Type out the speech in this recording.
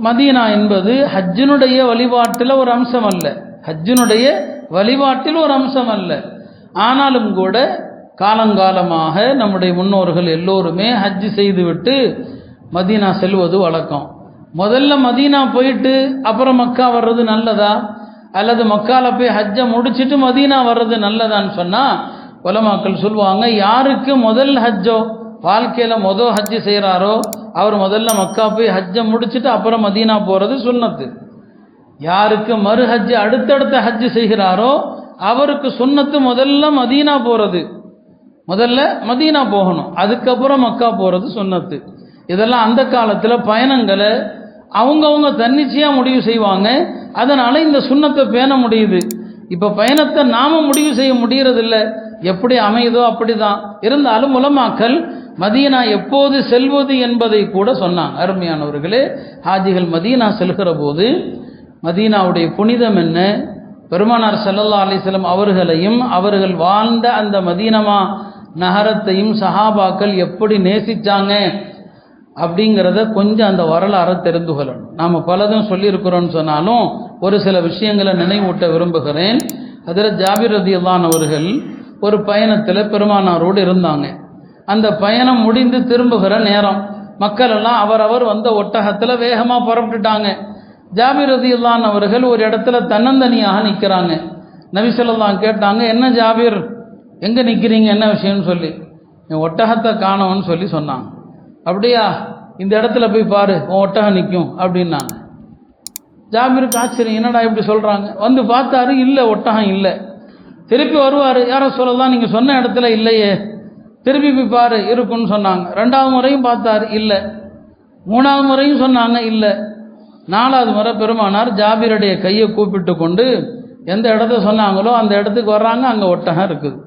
Medina என்பது ஹஜ்ஜினுடைய வழிபாட்டில் ஒரு அம்சம் அல்ல, ஹஜ்ஜினுடைய வழிபாட்டில் ஒரு அம்சம் அல்ல. ஆனாலும் கூட காலங்காலமாக நம்முடைய முன்னோர்கள் எல்லோருமே ஹஜ்ஜு செய்துவிட்டு மதீனா செல்வது வழக்கம். முதல்ல மதீனா போயிட்டு அப்புறம் மக்கா வர்றது நல்லதா, அல்லது மக்கால போய் ஹஜ்ஜை முடிச்சுட்டு மதீனா வர்றது நல்லதான்னு சொன்னால் உலமாக்கள் சொல்லுவாங்க, யாருக்கு முதல் ஹஜ்ஜோ வாழ்க்கையில் ஹஜ்ஜு செய்கிறாரோ அவர் முதல்ல மக்கா போய் ஹஜ்ஜை முடிச்சுட்டு அப்புறம் மதீனா போகிறது சுன்னத்து. யாருக்கு மறு ஹஜ்ஜு அடுத்தடுத்த ஹஜ்ஜு செய்கிறாரோ அவருக்கு சுன்னத்து முதல்ல மதீனா போகிறது, முதல்ல மதீனா போகணும், அதுக்கப்புறம் மக்கா போகிறது சுன்னத்து. இதெல்லாம் அந்த காலத்தில் பயணங்களை அவங்கவுங்க தன்னிச்சையாக முடிவு செய்வாங்க. அதனால் இந்த சுன்னத்தை பேண முடியுது. இப்போ பயணத்தை நாம் முடிவு செய்ய முடியறதில்லை, எப்படி அமையுதோ அப்படி தான். இருந்தாலும் உலமாக்கள் மதீனா எப்போது செல்வது என்பதை கூட சொன்னாங்க. அருமையானவர்களே, ஹாஜிகள் மதீனா செல்கிற போது மதீனாவுடைய புனிதம் என்ன, பெருமானார் ஸல்லல்லாஹு அலைஹி வஸல்லம் அவர்களையும் அவர்கள் வாழ்ந்த அந்த மதீனமா நகரத்தையும் சஹாபாக்கள் எப்படி நேசித்தாங்க அப்படிங்கிறத கொஞ்சம் அந்த வரலாறை தெரிந்து கொள்ளணும். நாம் பலதும் சொல்லியிருக்கிறோன்னு சொன்னாலும் ஒரு சில விஷயங்களை நினைவூட்ட விரும்புகிறேன். ஹஜ்ரத் ஜாபிர் ரலியல்லாஹு அன்ஹு அவர்கள் ஒரு பயணத்தில் பெருமானாரோடு இருந்தாங்க. அந்த பயணம் முடிந்து திரும்புகிற நேரம் மக்கள் எல்லாம் அவரவர் வந்த ஒட்டகத்தில் வேகமாக புறப்பட்டுட்டாங்க. ஜாபிர் ரலியல்லாஹு அன்ஹு அவர்கள் ஒரு இடத்துல தன்னந்தனியாக நிற்கிறாங்க. நபி ஸல்லல்லாஹு அலைஹி வஸல்லம் கேட்டாங்க, என்ன ஜாபிர் எங்கே நிற்கிறீங்க, என்ன விஷயம்னு சொல்லி. என் ஒட்டகத்தை காணோன்னு சொல்லி சொன்னாங்க. அப்படியா, இந்த இடத்துல போய் பாரு உன் ஒட்டகம் நிற்கும் அப்படின்னாங்க. ஜாபிருக்கு ஆச்சரியம், என்னடா இப்படி சொல்கிறாங்க. வந்து பார்த்தாரு, இல்லை ஒட்டகம் இல்லை. திருப்பி வருவார், யாரோ சொல்லலாம் நீங்கள் சொன்ன இடத்துல இல்லையே, திருப்பி போய் பாரு இருக்குன்னு சொன்னாங்க. 2வது முறையும் பார்த்தாரு, இல்லை. 3வது முறையும் சொன்னாங்க, இல்லை. 4வது முறை பெருமானார் ஜாபிருடைய கையை கூப்பிட்டு கொண்டு எந்த இடத்த சொன்னாங்களோ அந்த இடத்துக்கு வர்றாங்க, அங்கே ஒட்டகம் இருக்குது.